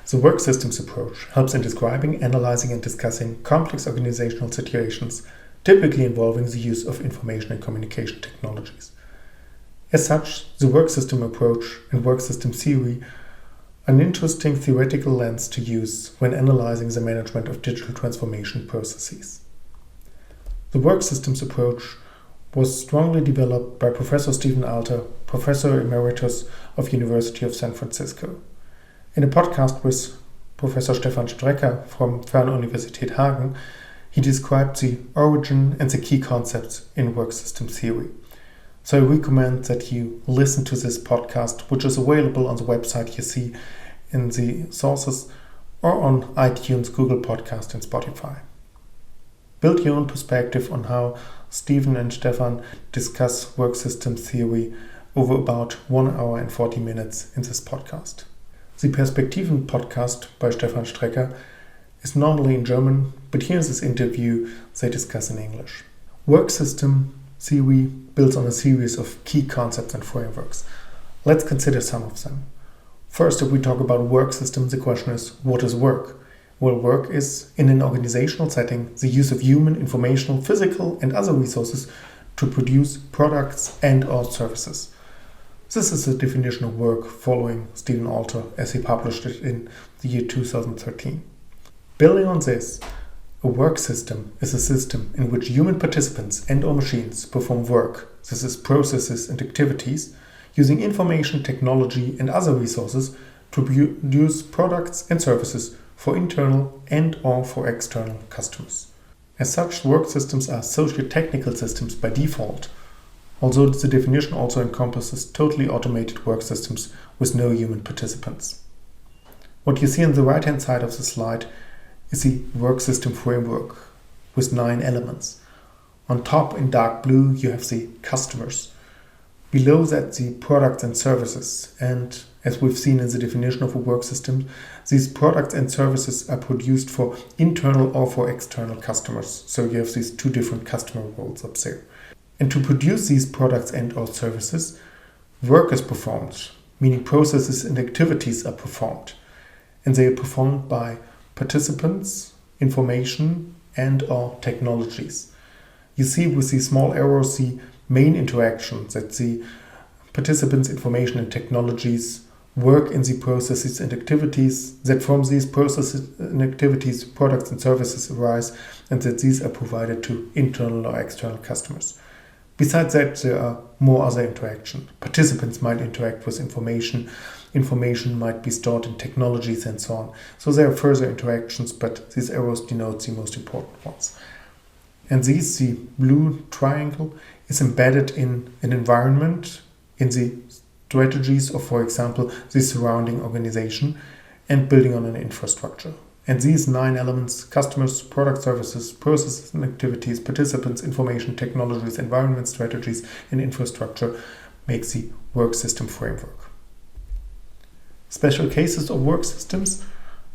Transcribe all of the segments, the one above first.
The work systems approach helps in describing, analyzing, and discussing complex organizational situations, typically involving the use of information and communication technologies. As such, the work system approach and work system theory are an interesting theoretical lens to use when analyzing the management of digital transformation processes. The work systems approach was strongly developed by Professor Stephen Alter, Professor Emeritus of University of San Francisco. In a podcast with Professor Stefan Strecker from Fernuniversität Hagen, he described the origin and the key concepts in work system theory. So I recommend that you listen to this podcast, which is available on the website you see in the sources, or on iTunes, Google Podcast, and Spotify. Build your own perspective on how Stephen and Stefan discuss work system theory over about 1 hour and 40 minutes in this podcast. The Perspektiven podcast by Stefan Strecker is normally in German, but here in this interview they discuss in English. Work system theory builds on a series of key concepts and frameworks. Let's consider some of them. First, if we talk about work systems, the question is, what is work? Well, work is, in an organizational setting, the use of human, informational, physical, and other resources to produce products and/or services. This is the definition of work following Stephen Alter as he published it in the year 2013. Building on this, a work system is a system in which human participants and/or machines perform work, this is processes and activities, using information, technology, and other resources to produce products and services for internal and/or for external customers. As such, work systems are socio-technical systems by default, although the definition also encompasses totally automated work systems with no human participants. What you see on the right-hand side of the slide is the work system framework with 9 elements. On top in dark blue you have the customers. Below that the products and services, and as we've seen in the definition of a work system, these products and services are produced for internal or for external customers. So you have these 2 different customer roles up there. And to produce these products and/or services, work is performed, meaning processes and activities are performed. And they are performed by participants, information, and/or technologies. You see with these small arrows the main interactions, that the participants, information, and technologies work in the processes and activities, that from these processes and activities products and services arise, and that these are provided to internal or external customers. Besides that, there are more other interactions. Participants might interact with information might be stored in technologies, and so on. So there are further interactions, but these arrows denote the most important ones. And the blue triangle, is embedded in an environment, in the strategies of, for example, the surrounding organization, and building on an infrastructure. And these 9 elements, customers, product, services, processes and activities, participants, information, technologies, environment, strategies, and infrastructure, make the work system framework. Special cases of work systems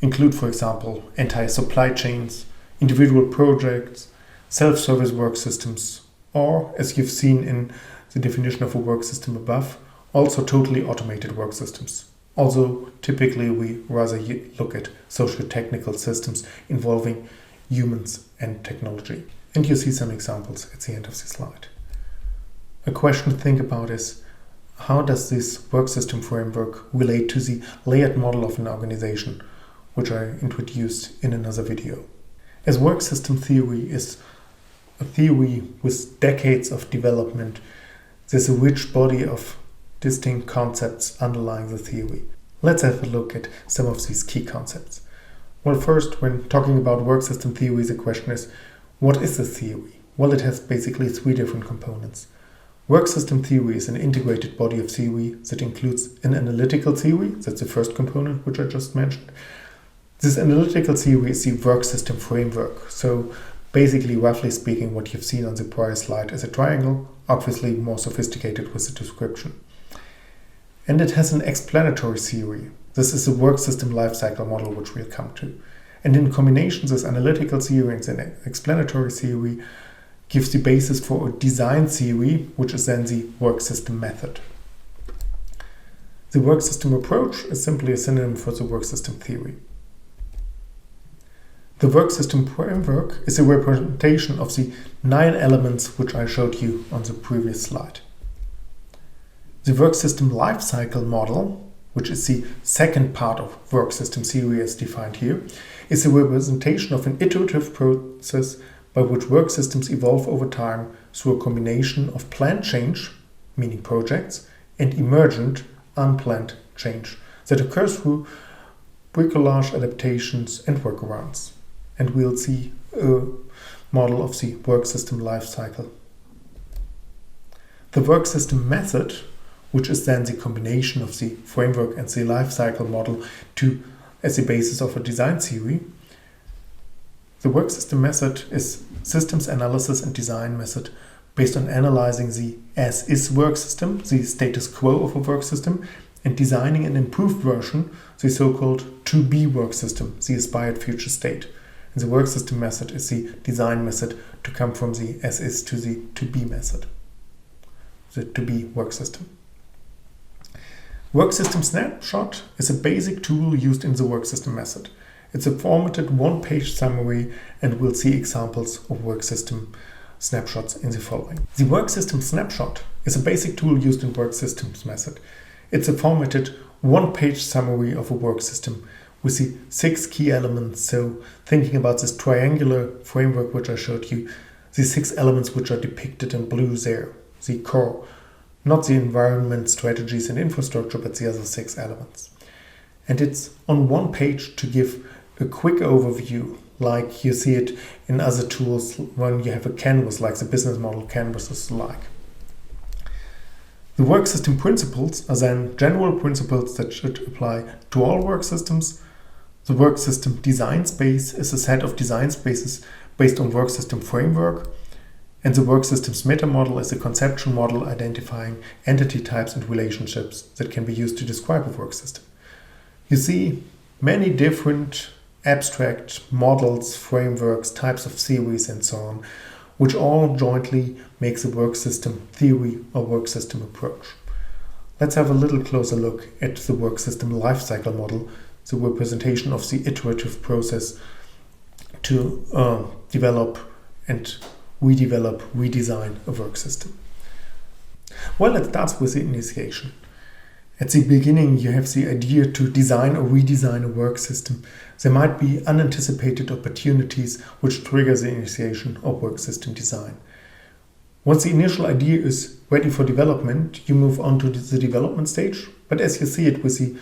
include, for example, entire supply chains, individual projects, self-service work systems, or, as you've seen in the definition of a work system above, also totally automated work systems. Although typically we rather look at socio-technical systems involving humans and technology. And you see some examples at the end of the slide. A question to think about is, how does this work system framework relate to the layered model of an organization, which I introduced in another video? As work system theory is a theory with decades of development, there's a rich body of distinct concepts underlying the theory. Let's have a look at some of these key concepts. Well, first, when talking about work system theory, the question is, what is a theory? Well, it has basically 3 different components. Work system theory is an integrated body of theory that includes an analytical theory, that's the first component which I just mentioned. This analytical theory is the work system framework. So basically, roughly speaking, what you've seen on the prior slide is a triangle, obviously more sophisticated with the description. And it has an explanatory theory. This is the work system lifecycle model, which we'll come to. And in combination, this analytical theory and an explanatory theory gives the basis for a design theory, which is then the work system method. The work system approach is simply a synonym for the work system theory. The work system framework is a representation of the 9 elements which I showed you on the previous slide. The work system lifecycle model, which is the second part of work system theory as defined here, is a representation of an iterative process by which work systems evolve over time through a combination of planned change, meaning projects, and emergent, unplanned change that occurs through bricolage adaptations and workarounds. And we'll see a model of the work system lifecycle. The work system method, which is then the combination of the framework and the lifecycle model as the basis of a design theory. The work system method is systems analysis and design method based on analyzing the as-is work system, the status quo of a work system, and designing an improved version, the so-called to-be work system, the aspired future state. And the work system method is the design method to come from the as-is to the to-be method, the to-be work system. Work system snapshot is a basic tool used in the work system method. It's a formatted one-page summary, and we'll see examples of work system snapshots in the following. The work system snapshot is a basic tool used in work systems method. It's a formatted one-page summary of a work system with the 6 key elements. So thinking about this triangular framework which I showed you, the 6 elements which are depicted in blue there, the core, not the environment, strategies and infrastructure, but the other 6 elements. And it's on one page to give a quick overview, like you see it in other tools when you have a canvas, like the business model canvases like. The work system principles are then general principles that should apply to all work systems. The work system design space is a set of design spaces based on work system framework. And the work system's meta model is a conceptual model identifying entity types and relationships that can be used to describe a work system. You see many different abstract models, frameworks, types of theories and so on, which all jointly makes a work system theory or work system approach. Let's have a little closer look at the work system lifecycle model, the representation of the iterative process to develop and redesign a work system. Well, let's start with the initiation. At the beginning, you have the idea to design or redesign a work system. There might be unanticipated opportunities which trigger the initiation of work system design. Once the initial idea is ready for development, you move on to the development stage. But as you see it with the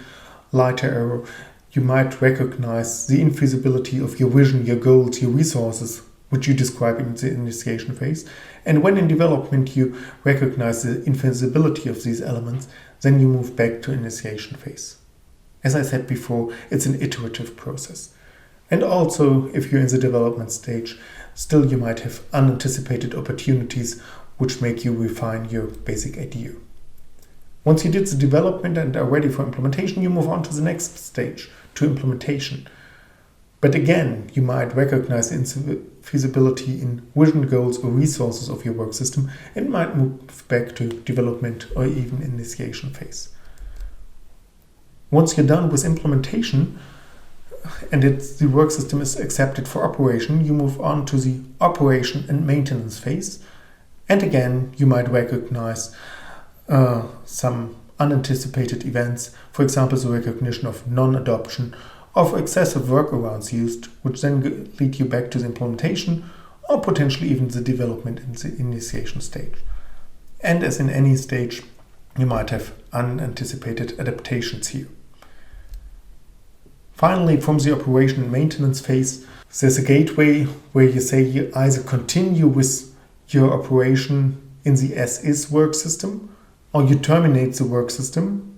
lighter arrow, you might recognize the infeasibility of your vision, your goals, your resources, which you describe in the initiation phase. And when in development you recognize the infeasibility of these elements, then you move back to initiation phase. As I said before, it's an iterative process. And also, if you're in the development stage, still you might have unanticipated opportunities which make you refine your basic idea. Once you did the development and are ready for implementation, you move on to the next stage, to implementation. But again, you might recognize infeasibility in vision, goals or resources of your work system and might move back to development or even initiation phase. Once you're done with implementation and the work system is accepted for operation, you move on to the operation and maintenance phase. And again, you might recognize some unanticipated events, for example, the recognition of non-adoption of excessive workarounds used, which then lead you back to the implementation or potentially even the development in the initiation stage. And as in any stage, you might have unanticipated adaptations here. Finally, from the operation and maintenance phase, there's a gateway where you say you either continue with your operation in the as-is work system or you terminate the work system.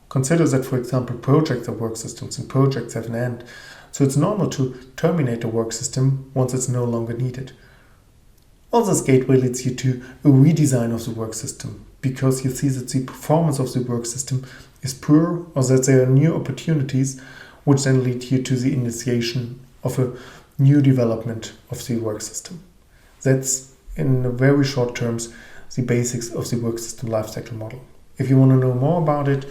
Consider that, for example, projects are work systems and projects have an end. So it's normal to terminate a work system once it's no longer needed. All this gateway leads you to a redesign of the work system because you see that the performance of the work system is poor or that there are new opportunities which then lead you to the initiation of a new development of the work system. That's, in very short terms, the basics of the work system lifecycle model. If you want to know more about it,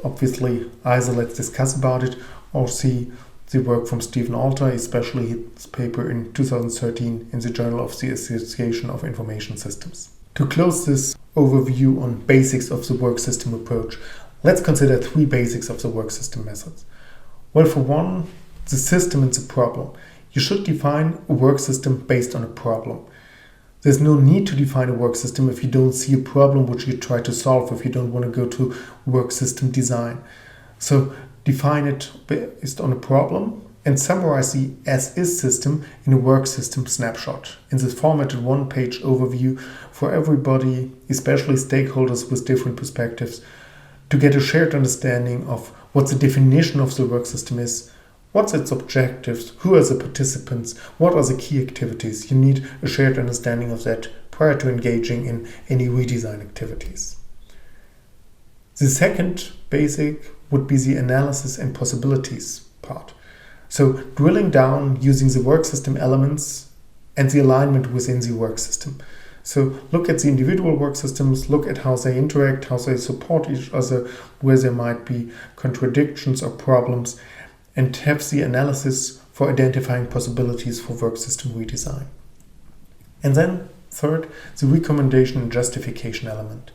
obviously either let's discuss about it or see the work from Stephen Alter, especially his paper in 2013 in the Journal of the Association of Information Systems. To close this overview on basics of the work system approach, let's consider 3 basics of the work system methods. Well, for one, the system and the problem. You should define a work system based on a problem. There's no need to define a work system if you don't see a problem which you try to solve, if you don't want to go to work system design. So define it based on a problem and summarize the as-is system in a work system snapshot in this formatted one-page overview for everybody, especially stakeholders with different perspectives, to get a shared understanding of what the definition of the work system is, what's its objectives, who are the participants, what are the key activities. You need a shared understanding of that prior to engaging in any redesign activities. The second basic would be the analysis and possibilities part. So drilling down using the work system elements and the alignment within the work system. So look at the individual work systems, look at how they interact, how they support each other, where there might be contradictions or problems, and have the analysis for identifying possibilities for work system redesign. And then third, the recommendation and justification element.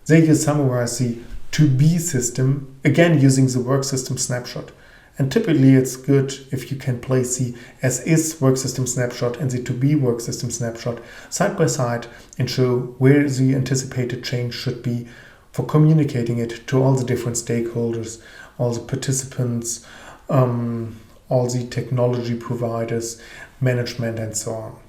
There you summarize the to-be system, again using the work system snapshot. And typically it's good if you can place the as-is work system snapshot and the to-be work system snapshot side by side and show where the anticipated change should be for communicating it to all the different stakeholders, all the participants, all the technology providers, management, and so on.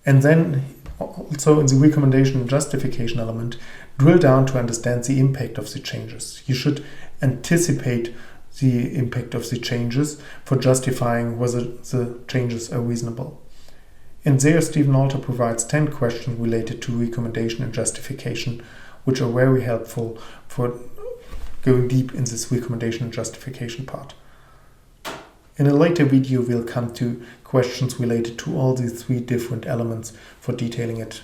And then also in the recommendation and justification element, drill down to understand the impact of the changes. You should anticipate the impact of the changes for justifying whether the changes are reasonable. And there, Stephen Alter provides 10 questions related to recommendation and justification, which are very helpful for going deep in this recommendation and justification part. In a later video, we'll come to questions related to all these 3 different elements for detailing it.